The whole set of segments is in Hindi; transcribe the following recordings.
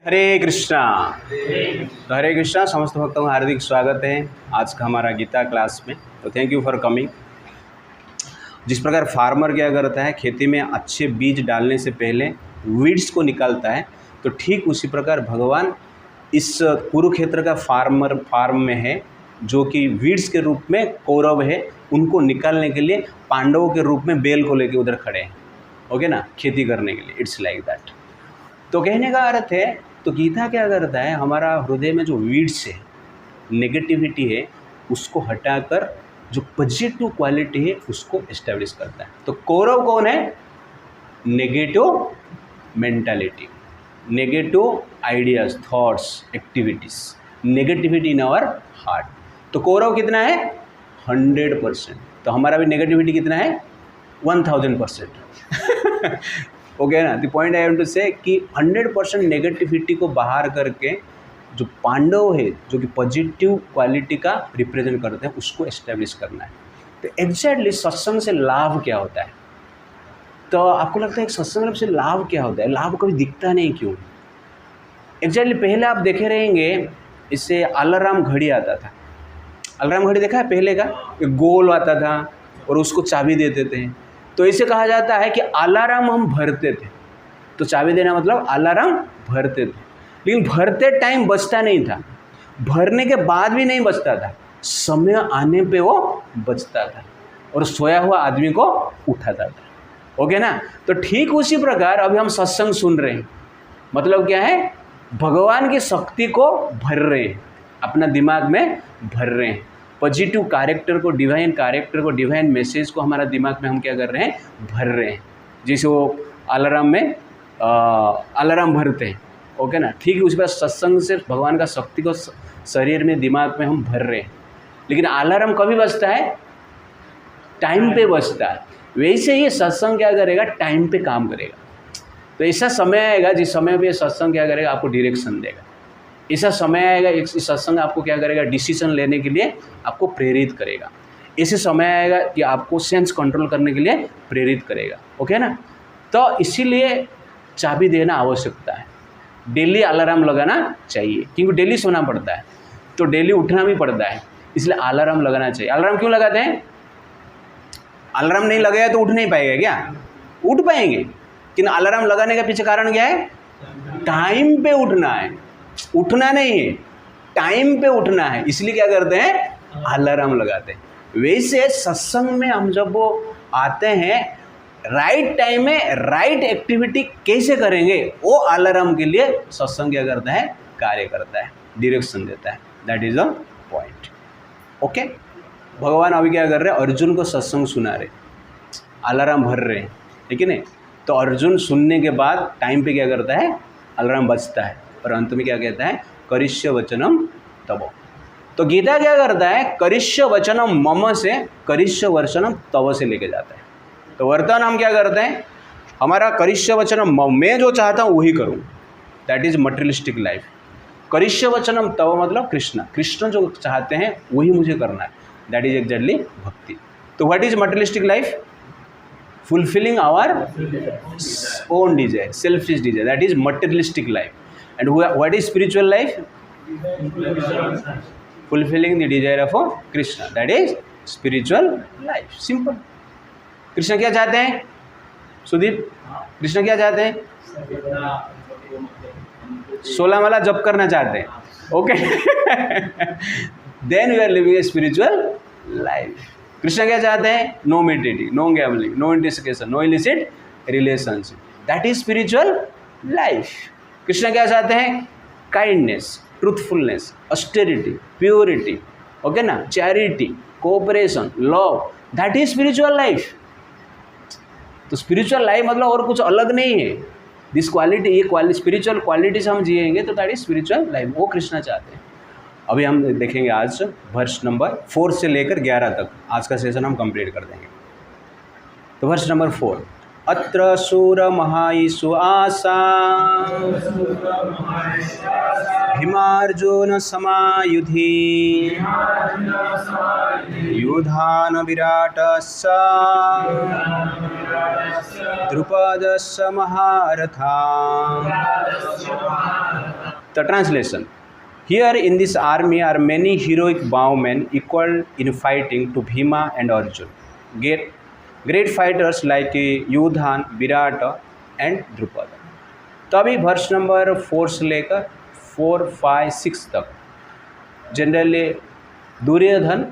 हरे कृष्णा। तो हरे कृष्णा समस्त भक्तों का हार्दिक स्वागत है आज का हमारा गीता क्लास में। तो थैंक यू फॉर कमिंग। जिस प्रकार फार्मर क्या करता है, खेती में अच्छे बीज डालने से पहले वीड्स को निकालता है, तो ठीक उसी प्रकार भगवान इस कुरुक्षेत्र का फार्म में है, जो कि वीड्स के रूप में कौरव है, उनको निकालने के लिए पांडवों के रूप में बेल को लेके उधर खड़े हैं। ओके ना, खेती करने के लिए। It's like that. तो कहने का अर्थ है, तो गीता क्या करता है, हमारा हृदय में जो वीड्स है, नेगेटिविटी है, उसको हटाकर जो पॉजिटिव क्वालिटी है उसको एस्टेब्लिश करता है। तो कौरव कौन है? Negative mentality, negative ideas, thoughts, activities, negativity in our heart. तो कौरव कितना है? 100%। तो हमारा भी नेगेटिविटी कितना है? 1000%। ओके ना। The point I want to say कि 100% नेगेटिविटी को बाहर करके जो पांडव है, जो कि पॉजिटिव क्वालिटी का रिप्रेजेंट करते हैं, उसको एस्टेब्लिश करना है। तो एग्जैक्टली सत्संग से लाभ क्या होता है? तो आपको लगता है कि सत्संग से लाभ क्या होता है? लाभ कभी दिखता नहीं, क्यों? एग्जैक्टली पहले आप देखे रहेंगे, इससे अलार्म घड़ी आता था। अलार्म घड़ी देखा है पहले का? एक गोल आता था और उसको चाबी देते थे। तो इसे कहा जाता है कि अलार्म हम भरते थे। तो चाबी देना मतलब अलार्म भरते थे, लेकिन भरते टाइम बजता नहीं था, भरने के बाद भी नहीं बजता था, समय आने पे वो बजता था और सोया हुआ आदमी को उठाता था। ओके ना। तो ठीक उसी प्रकार अभी हम सत्संग सुन रहे हैं, मतलब क्या है? भगवान की शक्ति को भर रहे हैं, अपना दिमाग में भर रहे हैं। पॉजिटिव कैरेक्टर को, डिवाइन कैरेक्टर को, डिवाइन मैसेज को हमारा दिमाग में हम क्या कर रहे हैं? भर रहे हैं। जैसे वो अलार्म में अलार्म भरते हैं। ओके ना। ठीक है, उसी बात सत्संग से भगवान का शक्ति को शरीर में, दिमाग में हम भर रहे हैं। लेकिन अलार्म कभी बजता है? टाइम पे बजता है। वैसे ही सत्संग क्या करेगा? टाइम पे काम करेगा। तो ऐसा समय आएगा जिस समय पे सत्संग क्या करेगा? आपको डायरेक्शन देगा। ऐसा समय आएगा, इस सत्संग आपको क्या करेगा? डिसीजन लेने के लिए आपको प्रेरित करेगा। ऐसे समय आएगा कि आपको सेंस कंट्रोल करने के लिए प्रेरित करेगा। ओके ना। तो इसीलिए चाबी देना आवश्यकता है, डेली अलार्म लगाना चाहिए, क्योंकि डेली सोना पड़ता है, तो डेली उठना भी पड़ता है, इसलिए अलार्म लगाना चाहिए। अलार्म क्यों लगाते हैं? अलार्म नहीं लगाया तो उठ नहीं पाएगा क्या? उठ पाएंगे, लेकिन अलार्म लगाने का पीछे कारण क्या है? टाइम पे उठना है, उठना नहीं है, टाइम पे उठना है। इसलिए क्या करते हैं? अलार्म लगाते हैं। वैसे सत्संग में हम जब वो आते हैं, राइट टाइम में राइट एक्टिविटी कैसे करेंगे, वो अलार्म के लिए सत्संग क्या करता है? कार्य करता है, डायरेक्शन देता है। That is the point. Okay. भगवान अभी क्या कर रहे हैं? अर्जुन को सत्संग सुना रहे, अलार्म भर रहे हैं, ठीक है ना। तो अर्जुन सुनने के बाद टाइम पे क्या करता है? अलार्म बजता है और अंत में क्या कहता है? करिष्य वचनम तव। तो गीता क्या करता है? करिष्य वचनम मम से करिष्य वचनम तव से लेके जाता है। तो वर्तमान हम क्या करते हैं? हमारा करिष्य वचनम, मैं जो चाहता हूँ वही करूँ, दैट इज मटेरियलिस्टिक लाइफ। करिष्य वचनम तव मतलब कृष्ण जो चाहते हैं वही मुझे करना है, दैट इज एग्जैक्टली भक्ति। तो what is materialistic life? fulfilling our own desire, selfish desire, that is materialistic life. And what is spiritual life? Fulfilling the desire of Krishna, that is spiritual life. Simple. Krishna क्या चाहते हैं? सुदीप, कृष्ण क्या चाहते हैं? 16 माला जप करना चाहते हैं। Okay. Then we are living a spiritual life. Krishna क्या चाहते हैं? No meditating, no gambling, no intoxication, no illicit relationship, that is spiritual life. Krishna क्या चाहते हैं? Kindness, truthfulness, austerity, purity, okay ना, charity, cooperation, love, that is spiritual life. तो स्पिरिचुअल लाइफ मतलब और कुछ अलग नहीं है। दिस क्वालिटी, ये स्पिरिचुअल क्वालिटी से हम जिएंगे तो दैट इज स्पिरिचुअल लाइफ। वो कृष्ण चाहते हैं। अभी हम देखेंगे आज वर्ष नंबर 4 से लेकर 11 तक। आज का सेशन हम कंप्लीट कर देंगे। तो वर्ष नंबर 4, अत्र सूर महाईसु आसा Bhimarjun समायुधि युधान विराटस्य द्रुपदस्य महारथा The translation: Here in this army are many heroic bowmen equal in fighting to Bhima and Arjun. Great fighters like Yudhan, Virata and Drupada. तो अभी वर्ष नंबर 4 से लेकर 4, 5, 6 तक जनरली दुर्योधन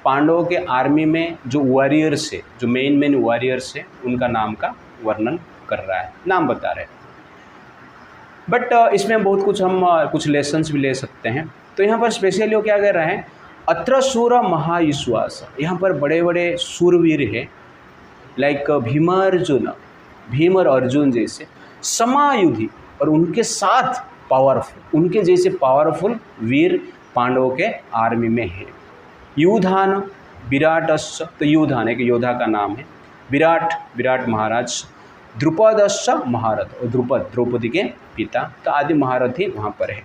पांडवों के आर्मी में जो वॉरियर्स है, जो मेन वॉरियर्स है, उनका नाम का वर्णन कर रहा है, नाम बता रहे हैं। बट इसमें बहुत कुछ हम कुछ लेसन्स भी ले सकते हैं। तो यहाँ पर स्पेशली वो क्या कह रहे हैं, अत्र सूर महाविश्वास, यहाँ पर बड़े बड़े सूरवीर हैं लाइक भीम और अर्जुन जैसे समायुधि, और उनके साथ पावरफुल, उनके जैसे पावरफुल वीर पांडवों के आर्मी में है। युधान विराटश्च, तो युधान एक योद्धा का नाम है, विराट महाराज, द्रुपदश्च महारथ, और द्रुपद द्रौपदी के पिता, तो आदि महारथी वहाँ पर है।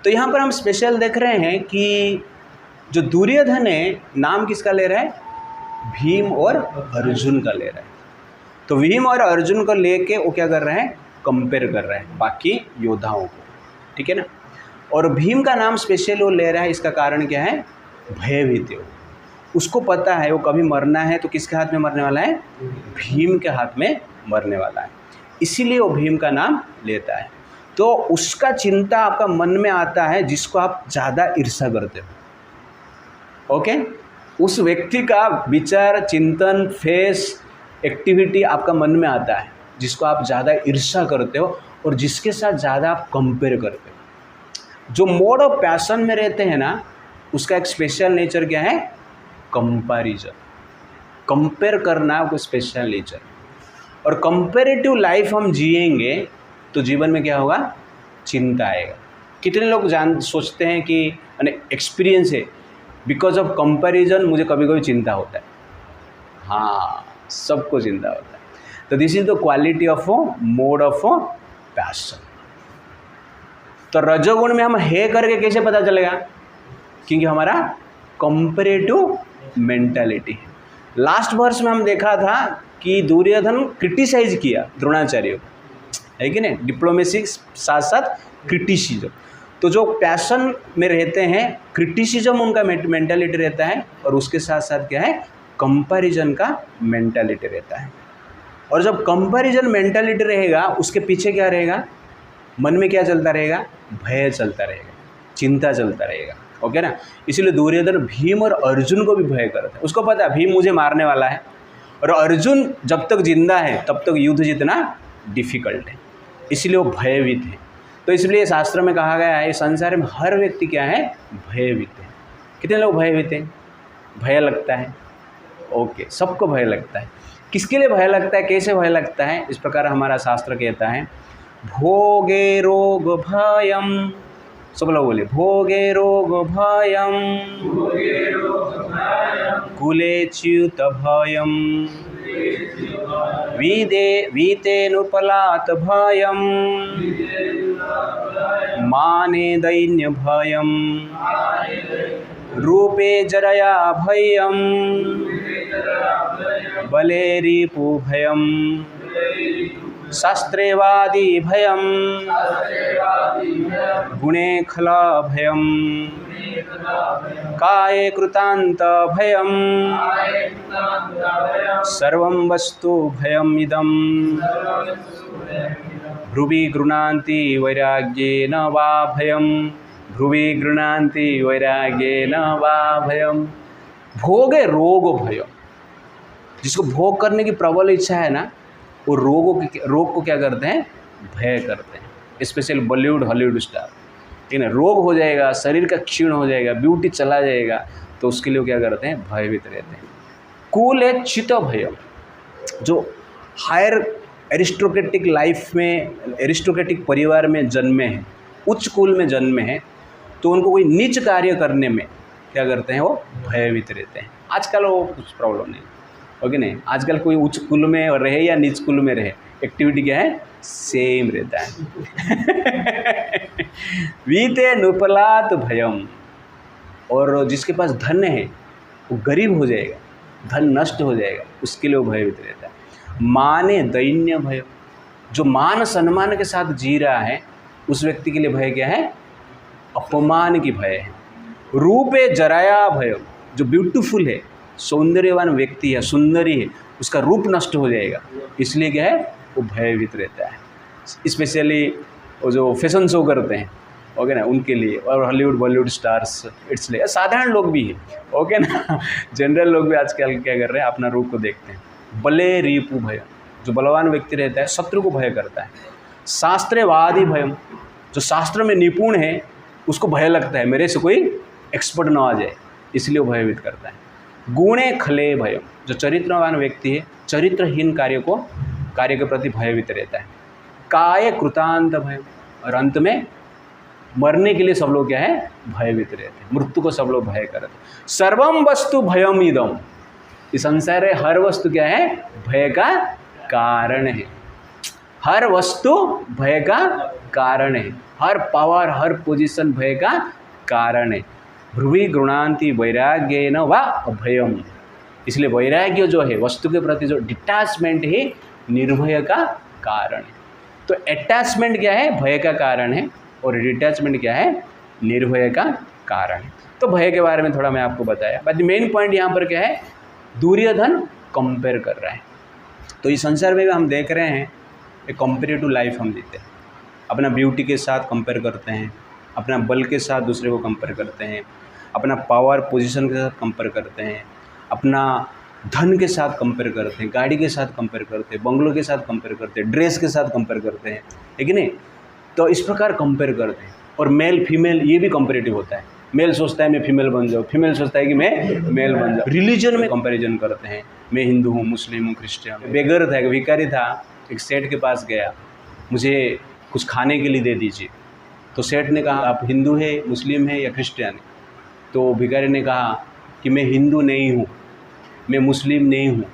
तो यहाँ पर हम स्पेशल देख रहे हैं कि जो दुर्योधन है नाम किसका ले रहा है, भीम और अर्जुन का ले रहा है। तो भीम और अर्जुन को लेके वो क्या कर रहे हैं, कंपेयर कर रहे हैं बाकी योद्धाओं को, ठीक है ना। और भीम का नाम स्पेशल वो ले रहा है, इसका कारण क्या है, भयभीत है। उसको पता है वो कभी मरना है तो किसके हाथ में मरने वाला है, भीम के हाथ में मरने वाला है, इसीलिए वो भीम का नाम लेता है। तो उसका चिंता आपका मन में आता है जिसको आप ज़्यादा ईर्ष्या करते हो, ओके। उस व्यक्ति का विचार, चिंतन, फेस, एक्टिविटी आपका मन में आता है जिसको आप ज़्यादा ईर्ष्या करते हो और जिसके साथ ज़्यादा आप कंपेयर करते हो। जो मोड ऑफ पैशन में रहते हैं ना, उसका एक स्पेशल नेचर क्या है, कंपैरिजन, कंपेयर करना वो स्पेशल नेचर। और कंपेरेटिव लाइफ हम जिएंगे तो जीवन में क्या होगा, चिंता आएगा। कितने लोग सोचते हैं कि एक्सपीरियंस है, बिकॉज ऑफ कंपैरिजन मुझे कभी कभी चिंता होता है। हाँ, सबको चिंता होता है। तो this is the quality of mode of passion. तो रजोगुण में हम है करके कैसे पता चलेगा, क्योंकि हमारा कंपैरेटिव मेंटालिटी है। लास्ट वर्ष में हम देखा था कि दुर्योधन क्रिटिसाइज किया द्रोणाचार्य को, है कि नहीं, डिप्लोमेसी साथ साथ क्रिटिसिज्म। तो जो पैशन में रहते हैं, क्रिटिसिज्म उनका मेंटालिटी रहता है, और उसके साथ साथ क्या है, कंपैरिजन का मेंटालिटी रहता है। और जब कंपैरिजन मेंटालिटी रहेगा, उसके पीछे क्या रहेगा, मन में क्या चलता रहेगा, भय चलता रहेगा, चिंता चलता रहेगा, ओके ना। इसीलिए दुर्योधन भीम और अर्जुन को भी भय करता है। उसको पता है भीम मुझे मारने वाला है, और अर्जुन जब तक जिंदा है तब तक युद्ध जीतना डिफिकल्ट है, इसलिए वो भयभीत है। तो इसलिए शास्त्र में कहा गया है, संसार में हर व्यक्ति क्या है, भयभीत है। कितने लोग भयभीत हैं, भय लगता है, ओके, सबको भय लगता है। किसके लिए भय लगता है, कैसे भय लगता है, इस प्रकार हमारा शास्त्र कहता है, भोगे रोग भयम, सब लोग बोले, भोगे रोग भयम, कुले च्युत भयम, वीतेनुपलात भयम, माने दैन्य भयम, रूपे जरया भयम, बले रिपु भयम, शास्त्रेवादी भयम, गुणे खला भयम, काये कृतांत भयम, सर्वं वस्तु भयम इदम, भ्रुवि गृह्णान्ति वैराग्येन वा भयम, भ्रुवि गृह्णान्ति वैराग्येन वा भयम। भोगे रोग भयम, जिसको भोग करने की प्रबल इच्छा है ना, वो रोग को क्या करते हैं, भय करते हैं। स्पेशल बॉलीवुड हॉलीवुड स्टार, ठीक है ना, रोग हो जाएगा, शरीर का क्षीण हो जाएगा, ब्यूटी चला जाएगा, तो उसके लिए क्या करते हैं, भयभीत रहते हैं। कुलचित भयम, जो हायर एरिस्टोक्रेटिक लाइफ में, एरिस्टोक्रेटिक परिवार में जन्मे हैं, उच्च कुल में जन्मे हैं, तो उनको कोई नीच कार्य करने में क्या करते हैं, वो भयभीत रहते हैं। आजकल वो कुछ प्रॉब्लम नहीं, ओके नहीं, आजकल कोई उच्च कुल में रहे या नीच कुल में रहे, एक्टिविटी क्या है, सेम रहता है। वीते नुपलात भयम, और जिसके पास धन है वो गरीब हो जाएगा, धन नष्ट हो जाएगा, उसके लिए वो भयभीत रहता है। माने दैन्य भय, जो मान सम्मान के साथ जी रहा है उस व्यक्ति के लिए भय क्या है? अपमान की भय है। रूपे जराया भय, जो ब्यूटीफुल है, सौंदर्यवान व्यक्ति है, सुंदरी है, उसका रूप नष्ट हो जाएगा, इसलिए क्या है? वो भयभीत रहता है। स्पेशली वो जो फैशन शो करते हैं, ओके ना, उनके लिए, और हॉलीवुड बॉलीवुड स्टार्स, इसलिए साधारण लोग भी है, ओके ना, जनरल लोग भी आजकल क्या कर रहे हैं? अपना रूप को देखते हैं। बले रिपु भय, जो बलवान व्यक्ति रहता है शत्रु को भय करता है। शास्त्रवादी भयम, जो शास्त्र में निपुण है उसको भय लगता है मेरे से कोई एक्सपर्ट ना आ जाए, इसलिए वो भयभीत करता है। गुणे खले भयम, जो चरित्रवान व्यक्ति है चरित्रहीन कार्य के प्रति भयभीत रहता है। काय कृतांत भयम, और अंत में मरने के लिए सब लोग क्या है? भयभीत रहते हैं, मृत्यु को सब लोग भय करते हैं। सर्वम वस्तु भयम इदम, इस संसार में हर वस्तु क्या है? भय का कारण है। हर वस्तु भय का कारण है, हर पावर, हर पोजीशन भय का कारण है। ध्रुवी गृणांति वैराग्येन वा अभयम, इसलिए वैराग्य जो है वस्तु के प्रति जो डिटैचमेंट है निर्भय का कारण है। तो अटैचमेंट क्या है? भय का कारण है, और डिटैचमेंट क्या है? निर्भय का कारण है। तो भय के बारे में थोड़ा मैं आपको बताया, बट मेन पॉइंट यहाँ पर क्या है? दुर्योधन कंपेयर कर रहा है। तो इस संसार में भी हम देख रहे हैं एक कंपेरेटिव लाइफ हम जीते हैं। अपना ब्यूटी के साथ कंपेयर करते हैं, अपना बल के साथ दूसरे को कंपेयर करते हैं, अपना पावर पोजीशन के साथ कंपेयर करते हैं, अपना धन के साथ कंपेयर करते हैं, गाड़ी के साथ कंपेयर करते हैं, बंगलों के साथ कंपेयर करते हैं, ड्रेस के साथ कंपेयर करते हैं, है कि नहीं? तो इस प्रकार कंपेयर करते हैं। और मेल फीमेल ये भी कंपेरेटिव होता है। मेल सोचता है मैं फीमेल बन जाऊँ, फीमेल सोचता है कि मैं मेल बन जाऊँ। रिलीजन में कंपैरिजन करते हैं, मैं हिंदू हूँ, मुस्लिम हूँ, क्रिश्चियन हूँ। बेगर था, एक भिखारी था, एक सेठ के पास गया, मुझे कुछ खाने के लिए दे दीजिए। तो सेठ ने कहा आप हिंदू है, मुस्लिम है या क्रिश्चियन है? तो भिखारी ने कहा कि मैं हिंदू नहीं हूँ, मैं मुस्लिम नहीं हूँ,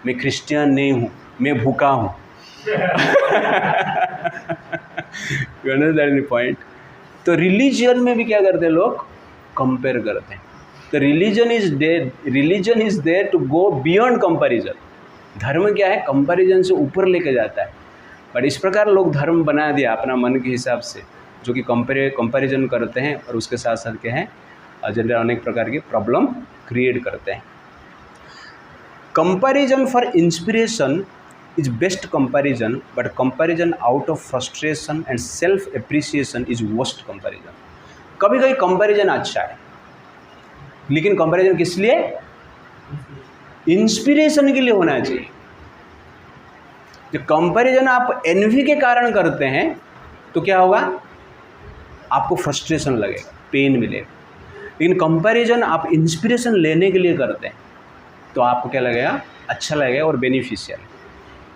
मैं क्रिश्चियन नहीं हूँ, मैं भूखा हूँ। You understand the point? तो रिलीजन में भी क्या करते हैं लोग? कंपेयर करते हैं। तो religion is there to go beyond comparison. धर्म क्या है? कंपैरिजन से ऊपर लेके जाता है। बट इस प्रकार लोग धर्म बना दिया अपना मन के हिसाब से, जो कि कंपैरिजन करते हैं, और उसके साथ साथ क्या है? जनरल अनेक प्रकार की प्रॉब्लम क्रिएट करते हैं। Comparison for inspiration is best comparison, but comparison out of frustration and self appreciation is worst comparison. कभी कभी कंपैरिजन अच्छा है, लेकिन कंपैरिजन किस लिए? इंस्पिरेशन के लिए होना चाहिए। जब कंपैरिजन आप एनवी के कारण करते हैं तो क्या होगा? आपको फ्रस्ट्रेशन लगेगा, पेन मिलेगा। लेकिन कंपैरिजन आप इंस्पिरेशन लेने के लिए करते हैं तो आपको क्या लगेगा? अच्छा लगेगा और बेनिफिशियल।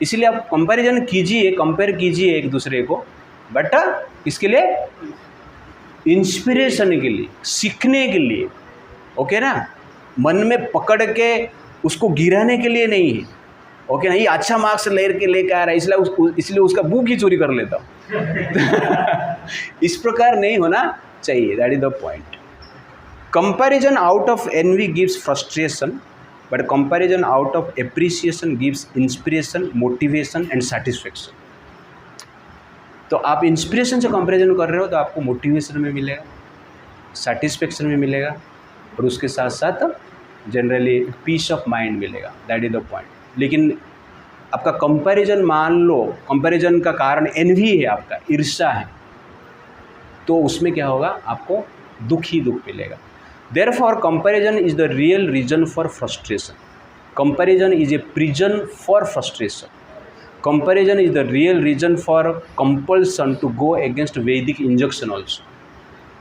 इसीलिए आप कंपैरिजन कीजिए, कंपेयर कीजिए एक दूसरे को, बट इसके लिए इंस्पिरेशन के लिए, सीखने के लिए, ओके ना? मन में पकड़ के उसको गिराने के लिए नहीं है, ओके ना? ये अच्छा मार्क्स लेके आ रहा है इसलिए उसका बुक ही चोरी कर लेता हूँ। इस प्रकार नहीं होना चाहिए। That is the point. Comparison out of envy gives frustration, but comparison out of appreciation gives inspiration, motivation and satisfaction. तो आप इंस्पिरेशन से कंपैरिजन कर रहे हो तो आपको मोटिवेशन में मिलेगा, सेटिस्फेक्शन में मिलेगा, और उसके साथ साथ जनरली पीस ऑफ माइंड मिलेगा। That is the point. लेकिन आपका कंपैरिजन, मान लो कंपैरिजन का कारण एनवी है, आपका ईर्ष्या है, तो उसमें क्या होगा? आपको दुख ही दुख मिलेगा। Therefore, comparison is the real reason for frustration. Comparison is a prison for frustration. Comparison is the real reason for compulsion to go against Vedic injunction also.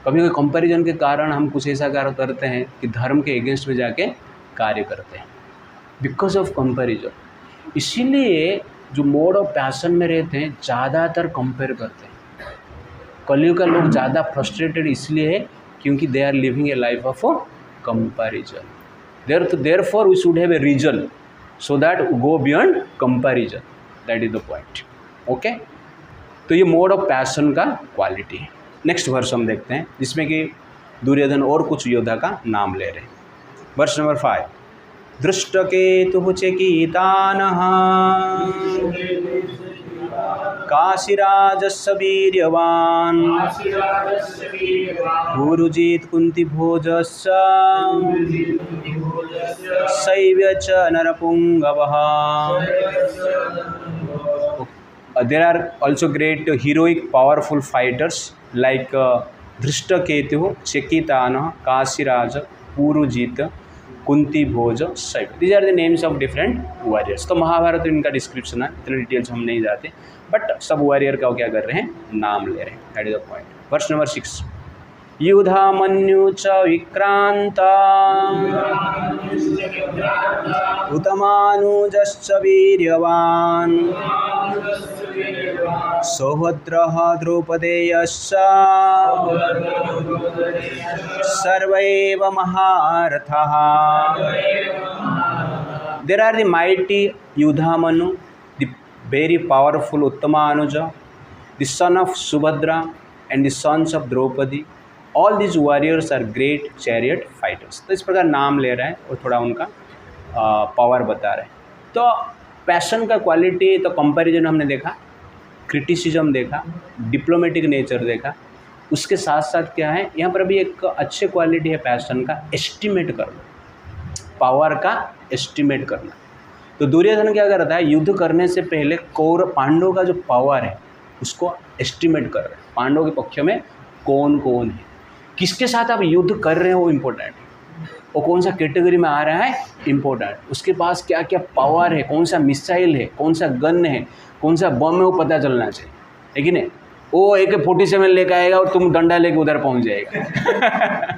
कभी कभी कंपैरिजन के कारण हम कुछ ऐसा कार्य करते हैं कि धर्म के अगेंस्ट में जाके कार्य करते हैं, बिकॉज ऑफ कंपैरिजन। इसीलिए जो मोड ऑफ पैशन में रहते हैं ज़्यादातर कंपेयर करते हैं। कलयुग का लोग ज़्यादा फ्रस्ट्रेटेड इसलिए है क्योंकि they are living a life of comparison. Therefore we should have a reason so that go beyond comparison. That is the point. Okay, तो ये मोड ऑफ पैशन का क्वालिटी है। नेक्स्ट वर्ष हम देखते हैं जिसमें कि दुर्योधन और कुछ योद्धा का नाम ले रहे हैं। वर्ष नंबर 5। दृष्टकेतुः चेकितानः काशीराजस्य वीर्यवान् गुरुजीत कुंती भोजस्य शैव्य च नरपुंगवः. There are also great heroic powerful fighters like Dhrishtaketu, Chekitanah, Kashiraja, Purujita, Kunti भोज, शैव. These are the names of different warriors. तो महाभारत इनका डिस्क्रिप्शन है, इतने डिटेल्स हम नहीं जाते, बट सब वॉरियर का क्या कर रहे हैं, नाम ले रहे हैं. That is the point. Verse number 6. Yudhamanyu च विक्रांता उत्तमानुजश्च वीर्यवान् सौभद्रः द्रौपदेयश्च सर्वैव महारथः. There are the mighty Yudhamanu, the very powerful Uttamanuja, the son of Subhadra and the sons of Draupadi. All these warriors are great chariot fighters. तो इस प्रकार नाम ले रहा है और थोड़ा उनका पावर बता रहे हैं. तो पैशन का क्वालिटी, तो कंपैरिजन हमने देखा, क्रिटिसिज्म देखा, डिप्लोमेटिक नेचर देखा. उसके साथ साथ क्या है, यहाँ पर भी एक अच्छे क्वालिटी है पैशन का, एस्टिमेट करना, पावर का एस्टिमेट करना. तो दुर्योधन क्या करता है, युद्ध करने से पहले कौरव पांडवों का जो पावर है उसको एस्टिमेट कर रहे हैं. पांडवों के पक्ष में कौन कौन है, किसके साथ आप युद्ध कर रहे हो वो इम्पोर्टेंट है, वो कौन सा कैटेगरी में आ रहा है इम्पोर्टेंट, उसके पास क्या क्या पावर है, कौन सा मिसाइल है, कौन सा गन है, कौन सा बम है, वो पता चलना चाहिए, है कि नहीं. वो AK-47 लेकर आएगा और तुम डंडा लेके उधर पहुंच जाएगा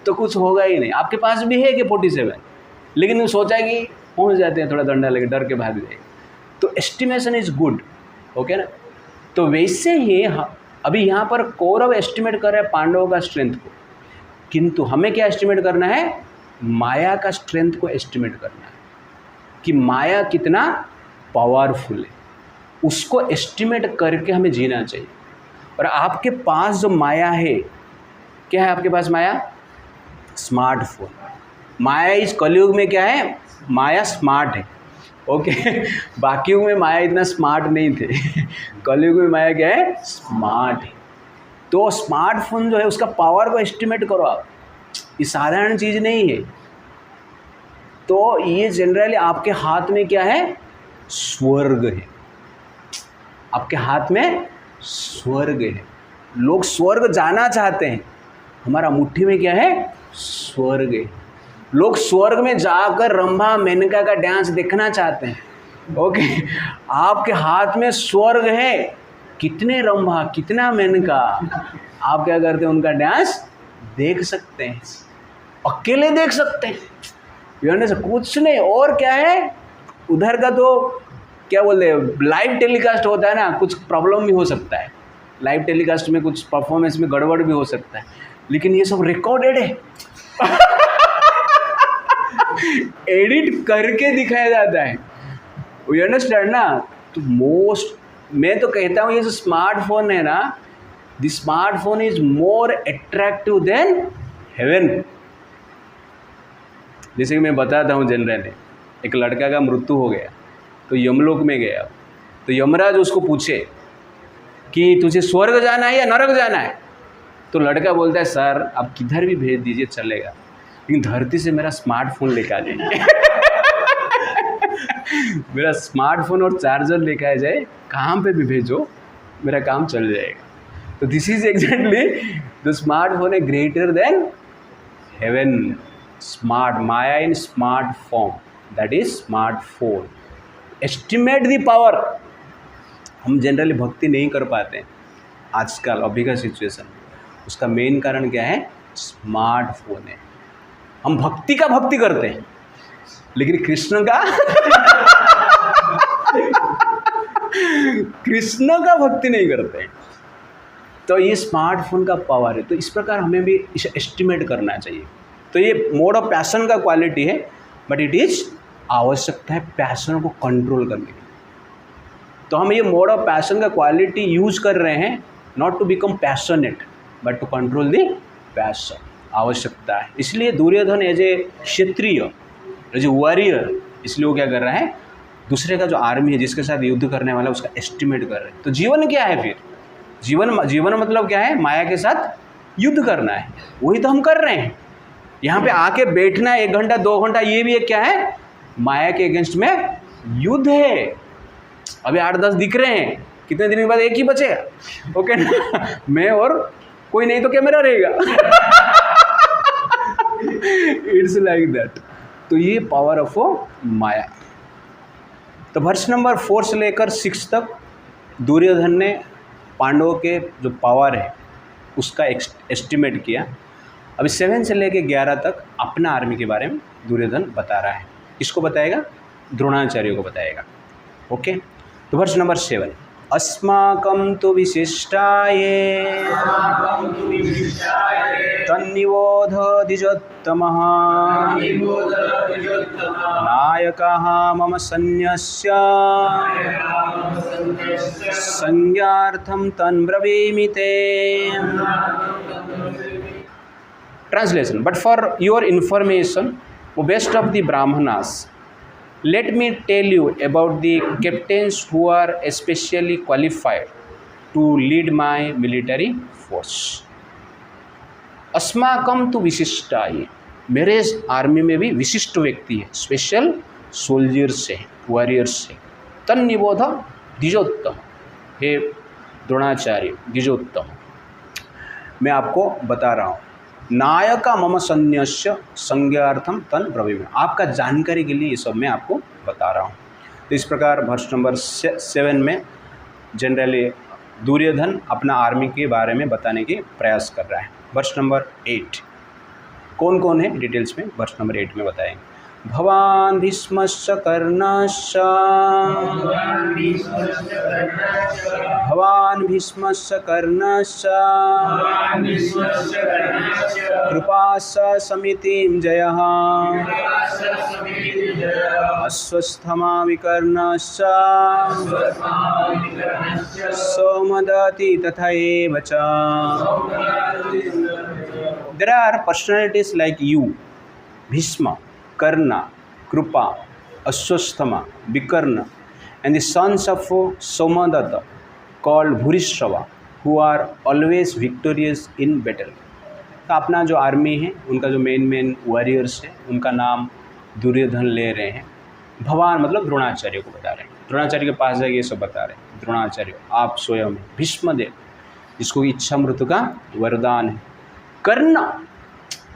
तो कुछ होगा ही नहीं. आपके पास भी है AK-47, लेकिन वो सोचा कि पहुंच जाते हैं, थोड़ा डंडा लेके डर के भाग जाएगा. तो एस्टिमेशन इज़ गुड, ओके ना. तो वैसे ही अभी यहाँ पर कौरव एस्टिमेट कर रहे हैं पांडवों का स्ट्रेंथ को, किंतु हमें क्या एस्टिमेट करना है, माया का स्ट्रेंथ को एस्टिमेट करना है कि माया कितना पावरफुल है, उसको एस्टिमेट करके हमें जीना चाहिए. और आपके पास जो माया है, क्या है आपके पास माया, स्मार्टफोन. माया इस कलयुग में क्या है, माया स्मार्ट है, ओके. बाकी में माया इतना स्मार्ट नहीं थे कलयुग में माया क्या है, स्मार्ट है. तो स्मार्टफोन जो है उसका पावर को एस्टिमेट करो आप, ये साधारण चीज़ नहीं है. तो ये जनरली आपके हाथ में क्या है, स्वर्ग है. आपके हाथ में स्वर्ग है. लोग स्वर्ग जाना चाहते हैं, हमारा मुट्ठी में क्या है, स्वर्ग है. लोग स्वर्ग में जाकर रंभा मेनका का डांस देखना चाहते हैं, ओके. आपके हाथ में स्वर्ग है, कितने रंभा कितना मेनका, आप क्या करते हैं, उनका डांस देख सकते हैं, अकेले देख सकते हैं. कुछ नहीं. और क्या है, उधर का तो क्या बोलते हैं, लाइव टेलीकास्ट होता है ना, कुछ प्रॉब्लम भी हो सकता है, लाइव टेलीकास्ट में कुछ परफॉर्मेंस में गड़बड़ भी हो सकता है, लेकिन ये सब रिकॉर्डेड है एडिट करके दिखाया जाता है. यू अंडरस्टैंड ना. तो मैं तो कहता हूँ ये जो स्मार्टफोन है ना, the smartphone is more attractive then haven. जैसे कि मैं बताता हूँ, जनरली एक लड़का का मृत्यु हो गया तो यमलोक में गया, तो यमराज उसको पूछे कि तुझे स्वर्ग जाना है या नरक जाना है. तो लड़का बोलता है, सर आप किधर भी भेज दीजिए चलेगा, लेकिन धरती से मेरा स्मार्टफोन लेकर आ जाइए मेरा स्मार्टफोन और चार्जर लेकर आ जाए, कहाँ पे भी भेजो, मेरा काम चल जाएगा. तो this is exactly the smartphone है ग्रेटर देन हेवन. स्मार्ट, माया in smart form, that is smartphone. Estimate the power. हम जनरली भक्ति नहीं कर पाते आजकल, अभी का सिचुएशन, उसका मेन कारण क्या है, स्मार्टफोन है. हम भक्ति का भक्ति करते हैं, लेकिन कृष्ण का कृष्ण का भक्ति नहीं करते. तो ये स्मार्टफोन का पावर है. तो इस प्रकार हमें भी इसे एस्टिमेट करना चाहिए. तो ये मोड ऑफ पैशन का क्वालिटी है, बट इट इज़ आवश्यकता है पैशन को कंट्रोल करने की. तो हम ये मोड ऑफ पैशन का क्वालिटी यूज कर रहे हैं, not to become passionate but to control the passion. आवश्यकता है. इसलिए Duryodhana as a kshatriya, as a warrior, इसलिए वो क्या कर रहा है, दूसरे का जो आर्मी है जिसके साथ युद्ध करने वाला उसका एस्टिमेट कर रहे हैं। तो जीवन क्या है फिर? जीवन मतलब क्या है? माया के साथ युद्ध करना है। वही तो हम कर रहे हैं। यहाँ पे आके बैठना 1 घंटा 2 घंटा, ये भी एक क्या है? माया के अगेंस्ट में युद्ध है। अभी 8-10 दिख रहे हैं, कितने दिन के बाद एक ही बचेगा, ओके ना? मैं और कोई नहीं तो क्या मेरा रहेगा। It's like that. तो ये पावर ऑफ माया। तो वर्ष नंबर 4 से लेकर 6 तक दुर्योधन ने पांडवों के जो पावर है उसका एस्टिमेट किया। अभी 7 से लेकर 11 तक अपना आर्मी के बारे में दुर्योधन बता रहा है। किसको बताएगा? द्रोणाचार्य को बताएगा। ओके, तो वर्ष नंबर 7, अस्माकं तु विशिष्टाये तन्निबोध द्विजोत्तमः नायकः मम सैन्यस्य संज्ञार्थं तन्ब्रवीमि ते। Translation: But for your information, O best of the Brahmanas, let me tell you about the captains who are especially qualified to lead my military force. अस्माकम तो विशिष्टाय, मेरे आर्मी में भी विशिष्ट व्यक्ति है, स्पेशल सोल्जर्स है, वॉरियर्स है। तन्निबोध द्विजोत्तम, हे द्रोणाचार्य द्विजोत्तम, मैं आपको बता रहा हूँ। नायका मम सैन्यस्य संज्ञार्थम तन ब्रवीमि, आपका जानकारी के लिए ये सब मैं आपको बता रहा हूँ। तो इस प्रकार वर्ष नंबर 7 में जनरली दुर्योधन अपना आर्मी के बारे में बताने के प्रयास कर रहा है। वर्ष नंबर 8 कौन कौन है डिटेल्स में वर्ष नंबर 8 में बताएंगे। भवान भीष्मस्य कर्णस्य, भवान भीष्मस्य कर्णस्य कृपास्य समितिं जयः अश्वस्थमा विकर्णस्य सौमदति तथैव च। There are personalities like you, Bhishma, Karna, Krupa, Ashwasthama, Vikarna, and the sons of Somadatta called Bhurishrava, who are always victorious in battle. तो अपना जो आर्मी है उनका जो मेन वॉरियर्स है उनका नाम दुर्योधन ले रहे हैं। भगवान मतलब द्रोणाचार्य को बता रहे हैं। द्रोणाचार्य के पास जाके ये सब बता रहे हैं। द्रोणाचार्य आप स्वयं भीष्मदेव जिसको इच्छा मृत्यु का वरदान है। कर्ण,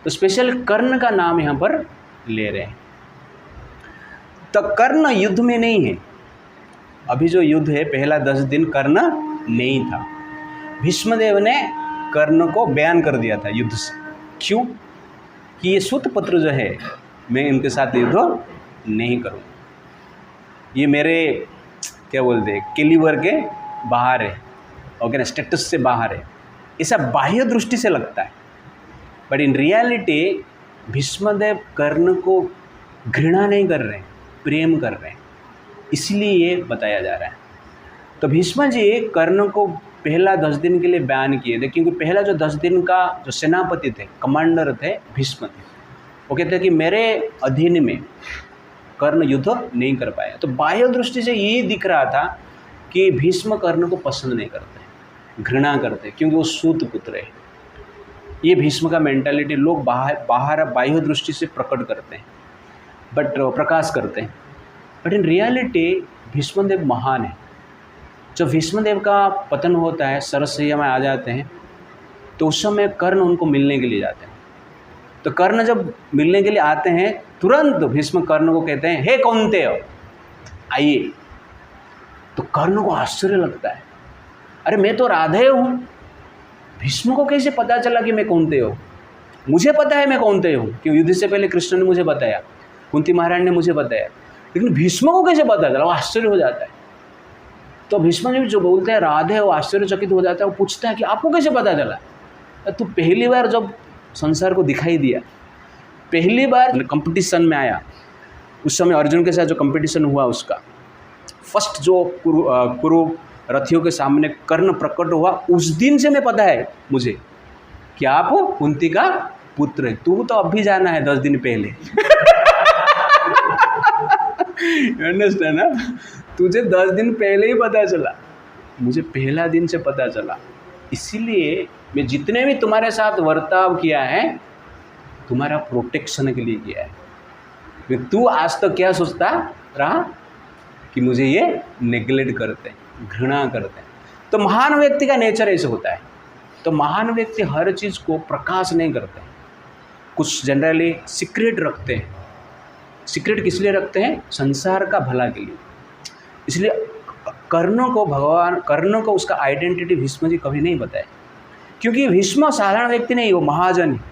तो स्पेशल कर्ण का नाम यहाँ पर ले रहे हैं। तो कर्ण युद्ध में नहीं है। अभी जो युद्ध है पहला 10 दिन कर्ण नहीं था। भीष्मदेव ने कर्ण को बैन कर दिया था युद्ध से। क्यों? कि ये सूतपुत्र जो है मैं इनके साथ युद्ध नहीं करूँगा, ये मेरे क्या बोलते हैं कैलिबर के बाहर है, ओके ना, स्टेटस से बाहर है, ऐसा बाह्य दृष्टि से लगता है। बट इन रियलिटी भीष्मदेव कर्ण को घृणा नहीं कर रहे हैं, प्रेम कर रहे हैं, इसलिए ये बताया जा रहा है। तो भीष्म जी कर्ण को पहला 10 दिन के लिए बैन किए थे, क्योंकि पहला जो 10 दिन का जो सेनापति थे, कमांडर थे, भीष्म थे। वो कहते हैं कि मेरे अधीन में कर्ण युद्ध नहीं कर पाया। तो बाह्य दृष्टि से ये दिख रहा था कि भीष्म कर्ण को पसंद नहीं करते, घृणा करते, क्योंकि वो सूत पुत्र है। ये भीष्म का मेंटालिटी लोग बाहर बाह्य दृष्टि से प्रकट करते हैं, बट प्रकाश करते हैं। बट इन रियलिटी भीष्मदेव महान है। जब भीष्मदेव का पतन होता है, सरसैया में आ जाते हैं, तो उस समय कर्ण उनको मिलने के लिए जाते हैं। तो कर्ण जब मिलने के लिए आते हैं, तुरंत भीष्म कर्ण को कहते हैं, हे कौन्तेय आइए। तो कर्ण को आश्चर्य लगता है, अरे मैं तो राधेय हूँ, भीष्म को कैसे पता चला कि मैं कौन्तेय हूँ? मुझे पता है मैं कौन्तेय हूँ, क्योंकि युद्ध से पहले कृष्ण ने मुझे बताया, कुंती महारानी ने मुझे बताया, लेकिन भीष्म को कैसे पता चला? वो आश्चर्य हो जाता है। तो भीष्म जी जो बोलते हैं राधे, वो आश्चर्यचकित हो जाता है। वो पूछता है कि आपको कैसे पता चला? तो पहली बार जब संसार को दिखाई दिया, पहली बार कंपटीशन में आया, उस समय अर्जुन के साथ जो कंपटीशन हुआ उसका फर्स्ट जो कुरु रथियों के सामने कर्ण प्रकट हुआ, उस दिन से मैं पता है मुझे कि आप कुंती का पुत्र है। तू तो अब भी जाना है 10 दिन पहले। अंडरस्टैंड ना? तुझे 10 दिन पहले ही पता चला, मुझे पहला दिन से पता चला, इसीलिए मैं जितने भी तुम्हारे साथ वर्ताव किया है तुम्हारा प्रोटेक्शन के लिए किया है। तू आज तक क्या सोचता रहा कि मुझे ये नेग्लेक्ट करते हैं, घृणा करते हैं। तो महान व्यक्ति का नेचर ऐसे होता है। तो महान व्यक्ति हर चीज़ को प्रकाश नहीं करते, कुछ जनरली सीक्रेट रखते हैं। सीक्रेट किस लिए रखते हैं? संसार का भला के लिए। इसलिए कर्ण को उसका आइडेंटिटी भीष्म जी कभी नहीं बताए, क्योंकि भीष्म साधारण व्यक्ति नहीं, वो महाजन है।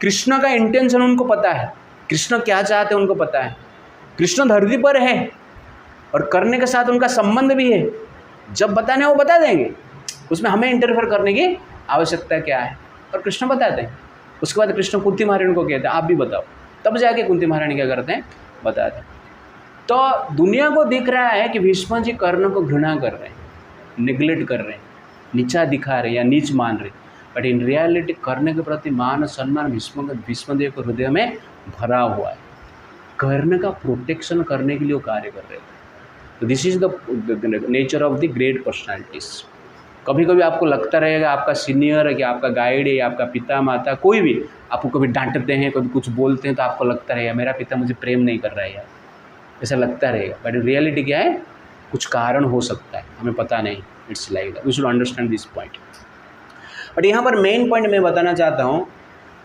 कृष्ण का इंटेंशन उनको पता है, कृष्ण क्या चाहते हैं उनको पता है। कृष्ण धरती पर है और कर्ण के साथ उनका संबंध भी है। जब बताने वो बता देंगे, उसमें हमें इंटरफेयर करने की आवश्यकता क्या है, और कृष्ण बताते हैं। उसके बाद कृष्ण कुंती महारानी को कहते हैं आप भी बताओ, तब जाके कुंती महारानी क्या करते हैं, बताते हैं। तो दुनिया को दिख रहा है कि भीष्म जी कर्ण को घृणा कर रहे हैं, निगलेक्ट कर रहे हैं, नीचा दिखा रहे हैं या नीच मान रहे हैं, बट इन रियलिटी कर्ण के प्रति मान सम्मान भीष्मदेव के हृदय में भरा हुआ है। कर्ण का प्रोटेक्शन करने के लिए वो कार्य कर रहे थे। तो this is the nature of the great personalities. कभी कभी आपको लगता रहेगा आपका सीनियर है कि आपका गाइड है या आपका पिता माता कोई भी आपको कभी डांटते हैं, कभी कुछ बोलते हैं, तो आपको लगता रहेगा मेरा पिता मुझे प्रेम नहीं कर रहा है यार, ऐसा लगता रहेगा। बट इन रियलिटी क्या है, कुछ कारण हो सकता है, हमें पता नहीं। It's like that, we should understand this point. But यहाँ पर मेन पॉइंट मैं बताना चाहता हूँ,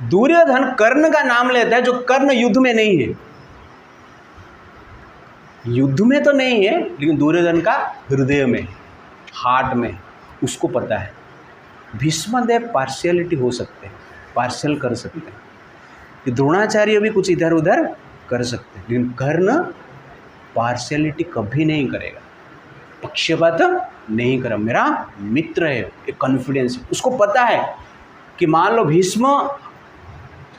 दुर्योधन कर्ण का नाम लेता है जो कर्ण युद्ध में नहीं है। युद्ध में तो नहीं है, लेकिन दुर्योधन का हृदय में, हार्ट में, उसको पता है। भीष्मदेव पार्शियलिटी हो सकते हैं, पार्शियल कर सकते हैं, ये द्रोणाचार्य भी कुछ इधर उधर कर सकते हैं, लेकिन कर्ण पार्शियलिटी कभी नहीं करेगा, पक्षपात नहीं करेगा। मेरा मित्र है, एक कॉन्फिडेंस, उसको पता है कि मान लो भीष्म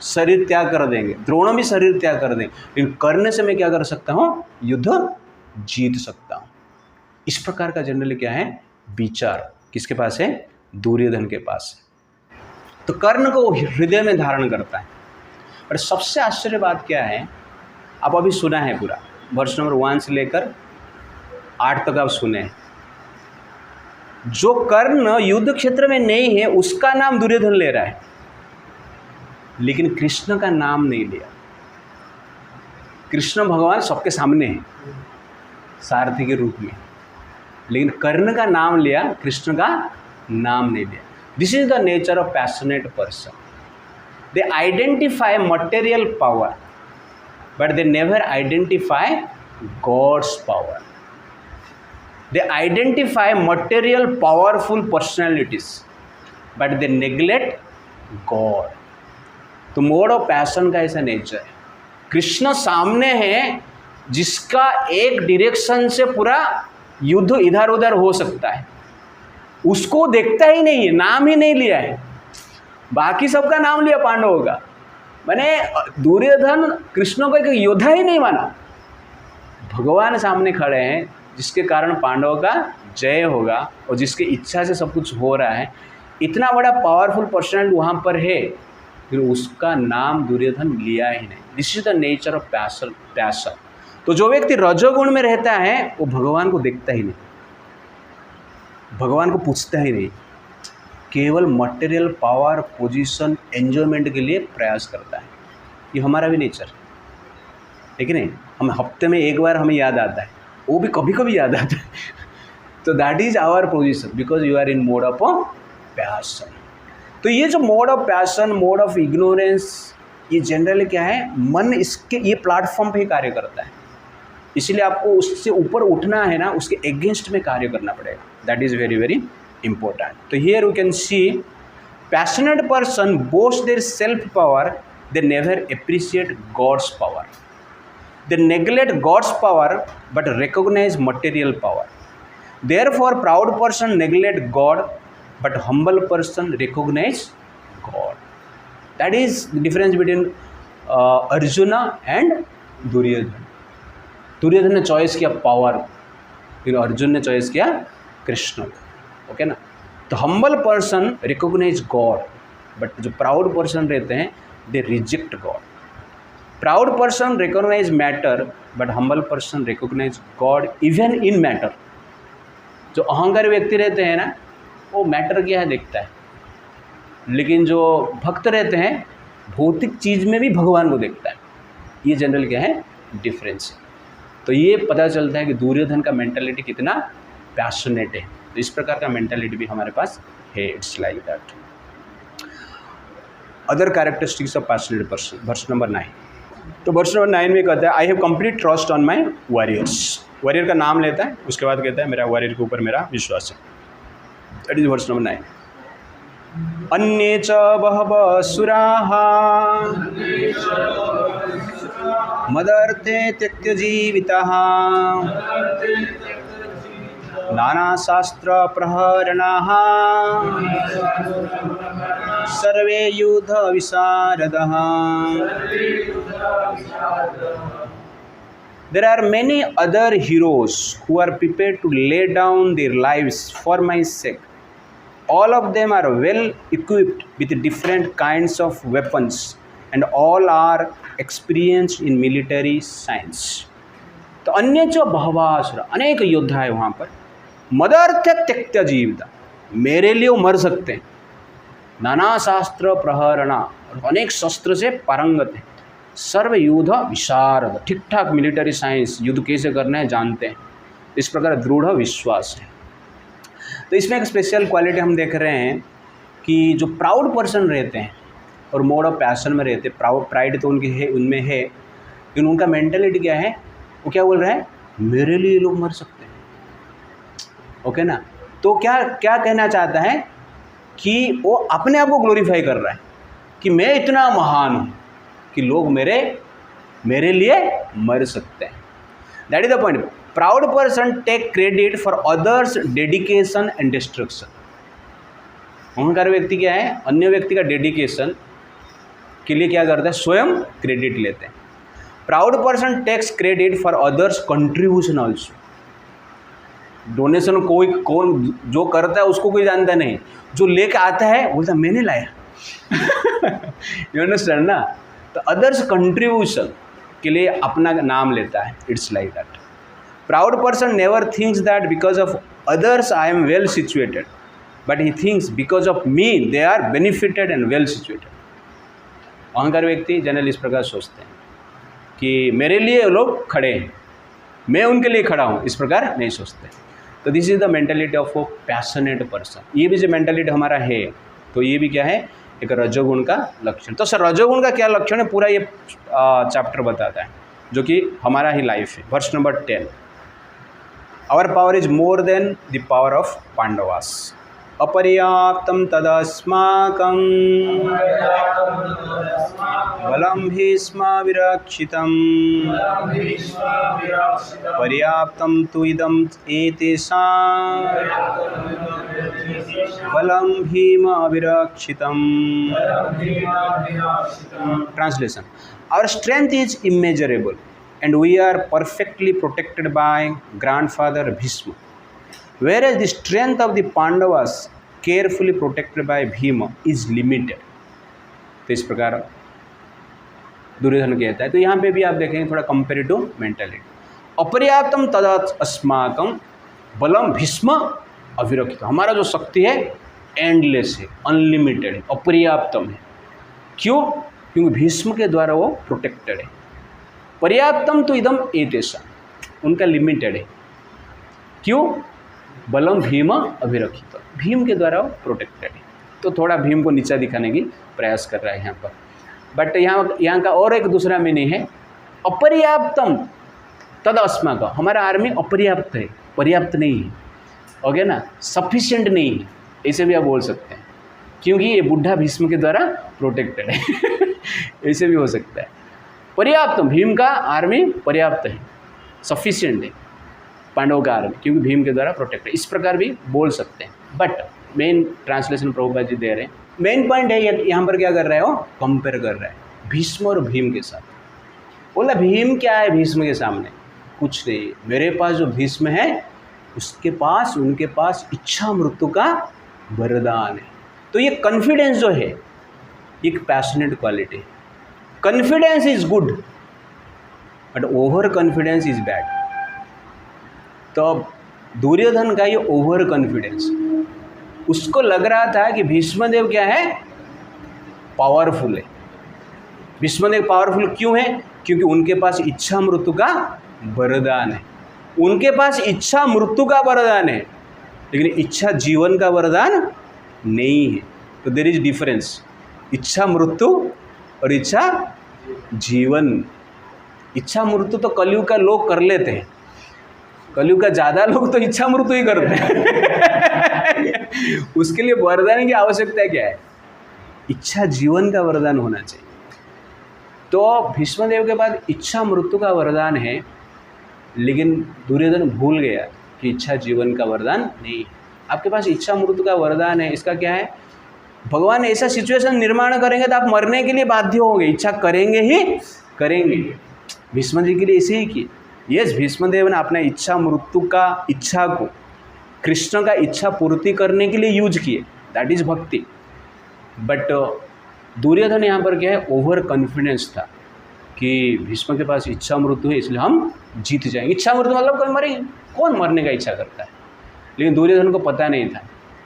शरीर त्याग कर देंगे, द्रोण भी शरीर त्याग कर देंगे, लेकिन कर्ण से मैं क्या कर सकता हूँ, युद्ध जीत सकता हूँ। इस प्रकार का जनरली क्या है, विचार किसके पास है, दुर्योधन के पास है। तो कर्ण को हृदय में धारण करता है। और सबसे आश्चर्य बात क्या है, आप अभी सुना है पूरा वर्ष नंबर 1 से लेकर 8 तक आप सुने हैं। जो कर्ण युद्ध क्षेत्र में नहीं है उसका नाम दुर्योधन ले रहा है, लेकिन कृष्ण का नाम नहीं लिया। कृष्ण भगवान सबके सामने है सारथी के रूप में, लेकिन कर्ण का नाम लिया, कृष्ण का नाम नहीं लिया। This is the nature of passionate person. They identify material power, but they never identify God's power. They identify material powerful personalities, but they neglect God. तो मोड ऑफ पैशन का ऐसा नेचर है। कृष्ण सामने है जिसका एक डायरेक्शन से पूरा युद्ध इधर उधर हो सकता है, उसको देखता ही नहीं है, नाम ही नहीं लिया है, बाकी सबका नाम लिया पांडवों का। मैंने दुर्योधन कृष्ण को एक योद्धा ही नहीं माना। भगवान सामने खड़े हैं जिसके कारण पांडवों का जय होगा और जिसकी इच्छा से सब कुछ हो रहा है, इतना बड़ा पावरफुल पर्सनैलिटी वहाँ पर है, फिर उसका नाम दुर्योधन लिया ही नहीं। This is the nature of passion. तो जो व्यक्ति रजोगुण में रहता है वो भगवान को देखता ही नहीं, भगवान को पूछता ही नहीं, केवल मटेरियल पावर, पोजीशन, एंजॉयमेंट के लिए प्रयास करता है। ये हमारा भी नेचर है कि नहीं? हम हफ्ते में एक बार हमें याद आता है, वो भी कभी कभी याद आता है। तो that is our position, because you are in mode of passion. तो ये जो mode of passion, mode of ignorance, ये जनरली क्या है, मन इसके ये प्लेटफॉर्म पे ही कार्य करता है। इसलिए आपको उससे ऊपर उठना है ना, उसके अगेंस्ट में कार्य करना पड़ेगा। That is very very important. तो here we can see passionate person boast their self power, they never appreciate god's power. They neglect God's power but recognize material power. Therefore, proud person neglect God, but humble person recognize God. That is the difference between Arjuna and Duryodhana. Duryodhana ने चॉइस किया पावर, फिर अर्जुन ने चॉइस किया कृष्ण। ओके ना? तो humble person recognize God, but जो प्राउड पर्सन रहते हैं they reject God. Proud person recognize matter but humble person recognize God even in matter. जो अहंकारी व्यक्ति रहते हैं ना, वो मैटर क्या है देखता है, लेकिन जो भक्त रहते हैं भौतिक चीज़ में भी भगवान को देखता है। ये जनरल क्या है, डिफरेंस। तो ये पता चलता है कि दुर्योधन का मेंटालिटी कितना पैशनेट है। तो इस प्रकार का मेंटालिटी भी हमारे पास है। It's like that. Other characteristics of passionate person, verse number 9। तो वर्स नंबर 9 में कहता है I have complete trust on my warriors. Warrior का नाम लेता है, उसके बाद कहता है मेरा वॉरियर के ऊपर मेरा विश्वास है। That is verse number 9। अन्ये च बहवः सुराः मदर्थे त्यक्तजीविताः नानाशास्त्रप्रहरणाः सर्वे युद्धविशारदाः। There are many other heroes who are prepared to lay down their lives for my sake. All of them are well equipped with different kinds of weapons and all are experienced in military science. तो अन्य जो बहवासुर, अनेक योद्धा है वहाँ पर, मदर्थ त्यक्त जीविता, मेरे लिए वो मर सकते हैं। नाना शास्त्र प्रहरणा, अनेक शस्त्र से पारंगत है। सर्व युद्ध विशारद, ठीक ठाक मिलिट्री साइंस, युद्ध कैसे करना है जानते हैं। इस प्रकार दृढ़ विश्वास है। तो इसमें एक स्पेशल क्वालिटी हम देख रहे हैं कि जो प्राउड पर्सन रहते हैं और मोड ऑफ पैशन में रहते हैं, प्राइड तो उनके है, उनमें है, लेकिन उनका मेंटालिटी क्या है, वो क्या बोल रहा है, मेरे लिए लोग मर सकते हैं। ओके ना। तो क्या क्या कहना चाहता है कि वो अपने आप को ग्लोरीफाई कर रहा है कि मैं इतना महान हूँ कि लोग मेरे लिए मर सकते हैं। That is the point. Proud person take credit for others dedication and destruction. अहंकार व्यक्ति क्या है, अन्य व्यक्ति का डेडिकेशन के लिए क्या करता है, स्वयं क्रेडिट लेते हैं। Proud person tax credit for others contribution also. Donation कोई कौन जो करता है उसको कोई जानता नहीं, जो लेके आता है बोलता मैंने लाया। यू अंडरस्टैंड ना। तो अदर्स कंट्रीब्यूशन के लिए अपना नाम लेता है। It's like that. Proud person never thinks that because of others I am well situated, but he thinks because of me they are benefited and well situated. अहंकार व्यक्ति जनरल इस प्रकार सोचते हैं कि मेरे लिए लोग खड़े हैं, मैं उनके लिए खड़ा हूँ, इस प्रकार नहीं सोचते। तो this is the mentality of a passionate person. ये भी जो मेंटालिटी हमारा है, तो ये भी क्या है, एक रजोगुण का लक्षण। तो सर रजोगुण का क्या लक्षण है, पूरा ये चैप्टर बताता है, जो कि हमारा ही लाइफ है। Verse number 10। Our power is more than the power of Pandavas, अपर्याप्तम तदस्माकं बलं भीष्माविरक्षितं पर्याप्तं तु इदं एतेषां बलं भीमाविरक्षितं। Translation. Our strength is immeasurable and we are perfectly protected by grandfather Bhishma, whereas the strength of the Pandavas carefully protected by Bhima is limited. तो इस प्रकार दुर्योधन कहता है। तो यहाँ पे भी आप देखेंगे थोड़ा कंपेरेटिव मेंटालिटी। अपर्याप्तम तदा अस्माकं बलम भीष्म अविरक्षित। हमारा जो शक्ति है एंडलेस है, अनलिमिटेड है, अपर्याप्तम है। क्यों? क्योंकि भीष्म के द्वारा वो प्रोटेक्टेड है। पर्याप्तम तो इदम एतेषां, उनका लिमिटेड है। क्यों? बलम भीम अभिरक्षित, भीम के द्वारा प्रोटेक्टेड है। तो थोड़ा भीम को नीचा दिखाने की प्रयास कर रहा है यहाँ पर। बट यहाँ का और एक दूसरा मीनिंग है, अपर्याप्तम तद अस्माकं, हमारा आर्मी अपर्याप्त है, पर्याप्त नहीं है। ओके ना, सफिशिएंट नहीं है, ऐसे भी आप बोल सकते हैं, क्योंकि ये बुढ़ा भीष्म के द्वारा प्रोटेक्टेड है। ऐसे भी हो सकता है। पर्याप्त, भीम का आर्मी पर्याप्त है, सफिशिएंट है पांडवों का आर्मी, क्योंकि भीम के द्वारा प्रोटेक्ट है। इस प्रकार भी बोल सकते हैं। But main translation Prabhupada ji दे रहे हैं। मेन पॉइंट है यहाँ पर क्या कर रहे हो, कंपेयर कर रहा है भीष्म और भीम के साथ। बोला भीम क्या है भीष्म के सामने, कुछ नहीं। मेरे पास जो भीष्म है उसके पास, उनके पास इच्छा मृत्यु का वरदान है। तो ये कॉन्फिडेंस जो है एक पैशनेट क्वालिटी है। Confidence is good, but over confidence is bad. तो अब दुर्योधन का ये ओवर कॉन्फिडेंस, उसको लग रहा था कि भीष्मदेव क्या है, पावरफुल है। भीष्मदेव पावरफुल क्यों है? क्योंकि उनके पास इच्छा मृत्यु का वरदान है। उनके पास इच्छा मृत्यु का वरदान है, लेकिन इच्छा जीवन का वरदान नहीं है। तो देयर इज डिफरेंस, इच्छा मृत्यु और इच्छा जीवन। इच्छा मृत्यु तो कलयुग का लोग कर लेते हैं, कलयुग का ज़्यादा लोग तो इच्छा मृत्यु ही करते हैं। उसके लिए वरदान की आवश्यकता क्या है? इच्छा जीवन का वरदान होना चाहिए। तो भीष्मदेव के बाद इच्छा मृत्यु का वरदान है, लेकिन दुर्योधन भूल गया कि इच्छा जीवन का वरदान नहीं है। आपके पास इच्छा मृत्यु का वरदान है, इसका क्या है? भगवान ऐसा सिचुएशन निर्माण करेंगे तो आप मरने के लिए बाध्य होंगे, इच्छा करेंगे ही करेंगे। भीष्म जी के लिए ऐसे ही किए। यस, भीष्मदेव ने अपना इच्छा मृत्यु का इच्छा को कृष्ण का इच्छा पूर्ति करने के लिए यूज किए, दैट इज भक्ति। बट दुर्योधन यहाँ पर क्या है, ओवर कॉन्फिडेंस था कि भीष्म के पास इच्छा मृत्यु है इसलिए हम जीत जाएंगे। इच्छा मृत्यु मतलब कोई मरेंगे, कौन मरने का इच्छा करता है? लेकिन दुर्योधन को पता नहीं था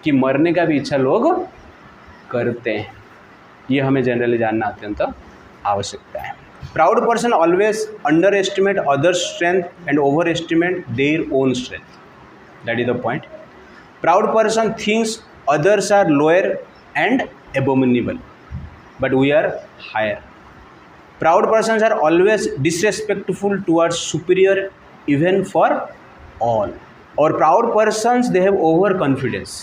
कि मरने का भी इच्छा लोग करते हैं। ये हमें जनरली जानना अत्यंत आवश्यकता है। Proud person always underestimate others strength and overestimate their own strength, that is the point. Proud person thinks others are lower and abominable, but we are higher. Proud persons are always disrespectful towards superior, even for all. Or proud persons, they have overconfidence.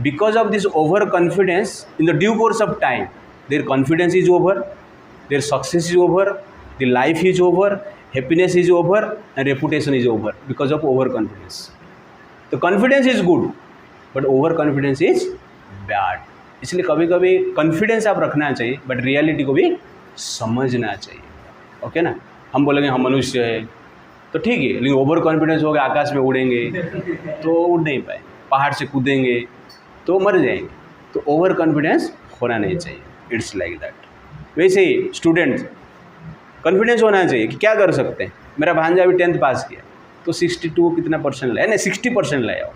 Because of this overconfidence, in the due course of time, their confidence is over, their success is over, the life is over, happiness is over, and reputation is over because of overconfidence. The confidence is good, but overconfidence is bad. इसलिए कभी कभी कॉन्फिडेंस आप रखना चाहिए, बट रियलिटी को भी समझना चाहिए। ओके ना? हम बोलेंगे हम मनुष्य है तो ठीक है, लेकिन ओवर कॉन्फिडेंस हो गया आकाश में उड़ेंगे तो उड़ नहीं पाए, पहाड़ से कूदेंगे तो मर जाएंगे। तो ओवर कॉन्फिडेंस होना नहीं चाहिए, इट्स लाइक दैट। वैसे ही स्टूडेंट्स कॉन्फिडेंस होना चाहिए कि क्या कर सकते हैं। मेरा भांजा भी 10th पास किया तो 62 कितना परसेंट लाया, नहीं 60% लाया।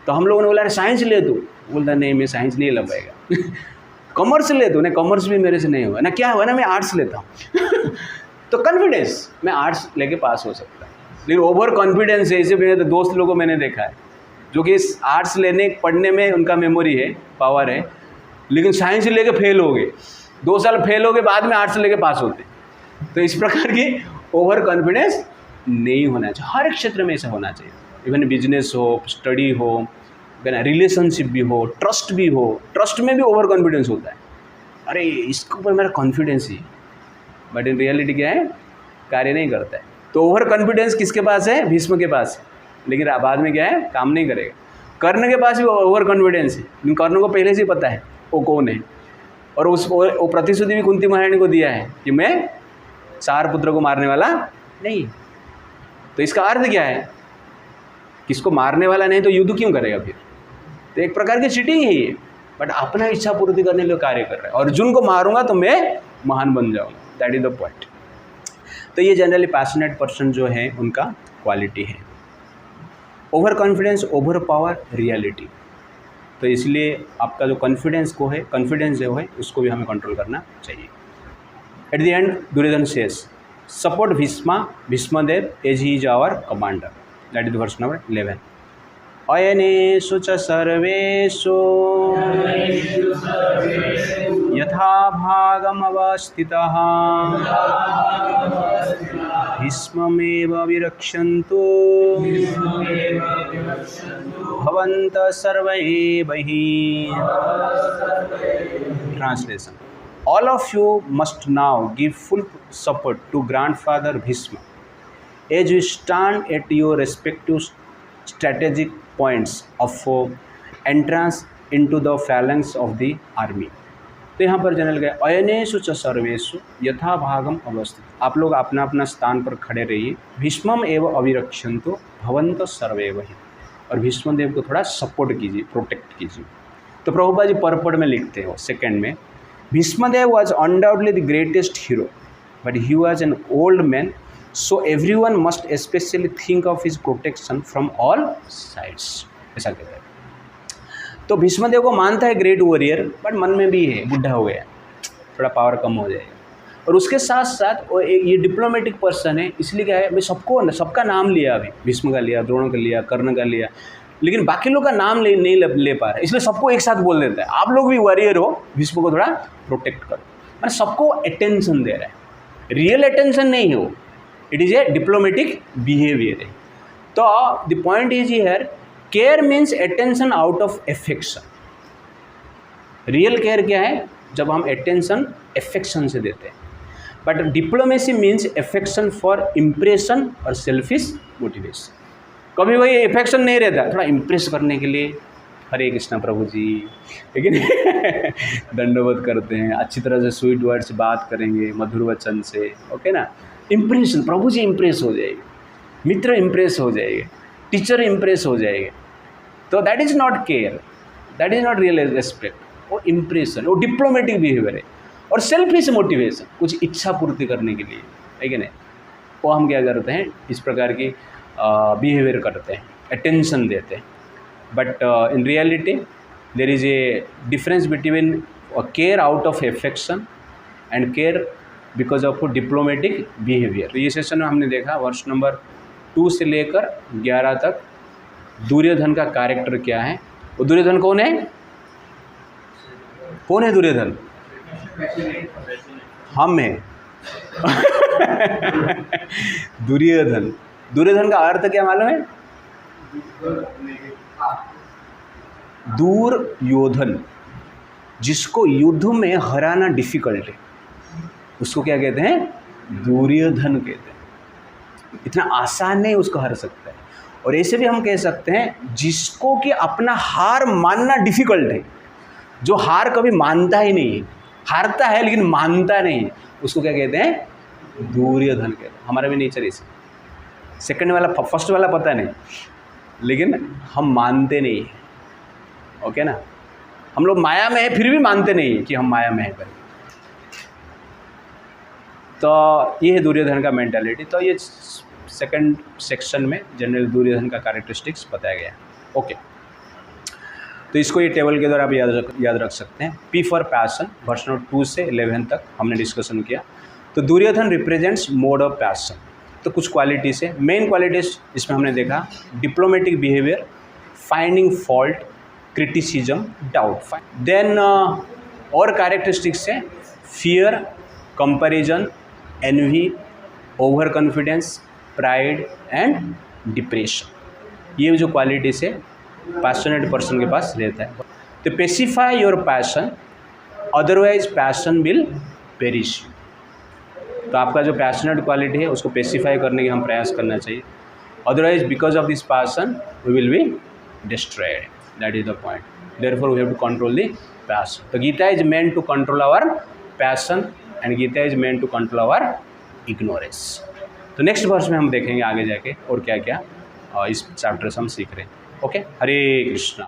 तो हम लोगों ने बोला अरे साइंस ले तू, बोलता नहीं मैं साइंस नहीं ले पाएगा। कॉमर्स ले तू, नहीं कॉमर्स भी मेरे से नहीं हुआ ना, क्या हुआ ना मैं आर्ट्स लेता हूँ। तो कॉन्फिडेंस, मैं आर्ट्स लेके पास हो सकता है, लेकिन ओवर कॉन्फिडेंस है। इसे मेरे दोस्त लोगों को मैंने देखा है जो कि आर्ट्स लेने पढ़ने में उनका मेमोरी है, पावर है, लेकिन साइंस लेके फेल हो गए, 2 साल फेल हो गए, बाद में आर्ट्स लेके पास होते। तो इस प्रकार की ओवर कॉन्फिडेंस नहीं होना चाहिए। हर एक क्षेत्र में ऐसा होना चाहिए, इवन बिजनेस हो, स्टडी हो, रिलेशनशिप भी हो, ट्रस्ट भी हो। ट्रस्ट में भी ओवर कॉन्फिडेंस होता है, अरे इसके ऊपर मेरा confidence he, but in reality क्या है, कार्य नहीं करता है। तो ओवर कॉन्फिडेंस किसके पास है? भीष्म के पास, लेकिन बाद में क्या है, काम नहीं करेगा। कर्ण के पास भी ओवर कॉन्फिडेंस है, लेकिन कर्ण को पहले से ही पता है वो कौन है, और वो प्रतिश्रुति भी कुंती महारानी को दिया है कि मैं 4 पुत्र को मारने वाला नहीं। तो इसका अर्थ क्या है, किसको मारने वाला नहीं तो युद्ध क्यों करेगा फिर? तो एक प्रकार की चीटिंग है ये, बट अपना इच्छा पूर्ति करने के लिए कार्य कर रहा है। अर्जुन को मारूंगा तो मैं महान बन जाऊंगा, दैट इज द पॉइंट। तो ये जनरली पैशनेट पर्सन जो है उनका क्वालिटी है। Over confidence, over power reality. तो इसलिए आपका जो कॉन्फिडेंस जो है उसको भी हमें कंट्रोल करना चाहिए। At the end Duryodhana says support Bhishmadev as he is our commander, that is verse number 11। अयनेषु च सर्वेषु यथा भागमवस्थितः भीष्ममेव विरक्षन्तु भवन्तः सर्व एव हि। Translation: All of you must now give full support to Grandfather Bhishma as you stand at your respective strategic points of entrance into the phalanx of the army। तो यहाँ पर जनरल गए अयनेषु च सर्वेषु यथा भागम अवस्थित, आप लोग अपना अपना स्थान पर खड़े रहिए। भीष्मम एवं अविरक्षन्तु भवन्तः सर्वैव हि, और भीष्मदेव को थोड़ा सपोर्ट कीजिए, प्रोटेक्ट कीजिए। तो प्रभुपाद जी परपट में लिखते हो सेकंड में, Bhishmadev was undoubtedly the greatest hero but he was an old man so everyone must specially think of his protection from all sides, ऐसा कहते हैं। तो भीष्मदेव को मानता है ग्रेट वॉरियर, बट मन में भी है बुढ़ा हो गया, थोड़ा पावर कम हो जाएगा। और उसके साथ साथ वो ये डिप्लोमेटिक पर्सन है, इसलिए क्या है, मैं सबका नाम लिया, अभी भीष्म का लिया, द्रोण का लिया, कर्ण का लिया, लेकिन बाकी लोग का नाम नहीं ले पा रहा है, इसलिए सबको एक साथ बोल देता है आप लोग भी वॉरियर हो, भीष्म को थोड़ा प्रोटेक्ट करो। मैंने सबको अटेंशन दे रहा है, रियल अटेंशन नहीं है वो, it is a diplomatic behaviour है। तो the point is here, care means attention out of affection. Real care क्या है, जब हम अटेंशन एफेक्शन से देते हैं, but diplomacy means affection for impression और सेल्फिश मोटिवेशन। कभी वही एफेक्शन नहीं रहता, थोड़ा इम्प्रेस करने के लिए हरे कृष्णा प्रभु जी, लेकिन दंडवत करते हैं, अच्छी तरह से स्वीट वर्ड से बात करेंगे, मधुर वचन से, ओके ना, इम्प्रेशन, प्रभु जी इम्प्रेस हो जाएगी, मित्र इम्प्रेस हो जाएंगे, टीचर इम्प्रेस हो जाएंगे। तो that is not care, that is not real respect, वो इम्प्रेशन, वो डिप्लोमेटिक बिहेवियर है। और सेल्फिश मोटिवेशन, कुछ इच्छा पूर्ति करने के लिए, है कि नहीं, वो हम क्या करते हैं, इस प्रकार की बिहेवियर करते हैं, अटेंशन देते हैं। But in reality there is a difference between care out of affection and care because of diplomatic behaviour. ये सेशन में हमने देखा वर्ष नंबर 2 से लेकर 11 तक दुर्योधन का कैरेक्टर क्या है। वो दुर्योधन कौन है, कौन है दुर्योधन, हम हैं दुर्योधन, दुर्योधन का अर्थ क्या मालूम है, दूर योधन, जिसको युद्ध में हराना डिफिकल्ट है, उसको क्या कहते हैं, दुर्योधन कहते हैं। इतना आसान नहीं उसको हरा सकता है। और ऐसे भी हम कह सकते हैं जिसको कि अपना हार मानना डिफिकल्ट है, जो हार कभी मानता ही नहीं है, हारता है लेकिन मानता नहीं है, उसको क्या कहते हैं, दुर्योधन कहते हैं। हमारा भी नेचर इसे, सेकंड वाला फर्स्ट वाला पता नहीं, लेकिन हम मानते नहीं हैं, ओके ना, हम लोग माया में है फिर भी मानते नहीं कि हम माया में है करके। तो ये है दुर्योधन का मेंटालिटी। तो ये सेकंड सेक्शन में जनरल दुर्योधन का कैरेक्टरिस्टिक्स बताया गया है, ओके। तो इसको ये टेबल के द्वारा आप याद रख सकते हैं। P for passion, verse number 2 से 11 तक हमने डिस्कशन किया। तो Duryodhana represents mode of passion. तो कुछ क्वालिटीज़ है, मेन क्वालिटीज़ इसमें हमने देखा, diplomatic behaviour, finding fault, criticism, doubt. Then और कैरेक्टरिस्टिक्स है fear, comparison, envy, overconfidence, pride and depression. ये जो क्वालिटीज़ है पैशनेट पर्सन के पास रहता है। तो specify your passion, otherwise passion will perish. तो आपका जो पैशनेट क्वालिटी है उसको स्पेसिफाई करने की हम प्रयास करना चाहिए, otherwise because of this passion we will be destroyed, that is the point. Therefore we have to control the passion. तो Gita is meant to control our passion and Gita is meant to control our ignorance. तो नेक्स्ट वर्ष में हम देखेंगे आगे जाके और क्या क्या इस चैप्टर से हम सीख रहे हैं, ओके। हरे कृष्णा।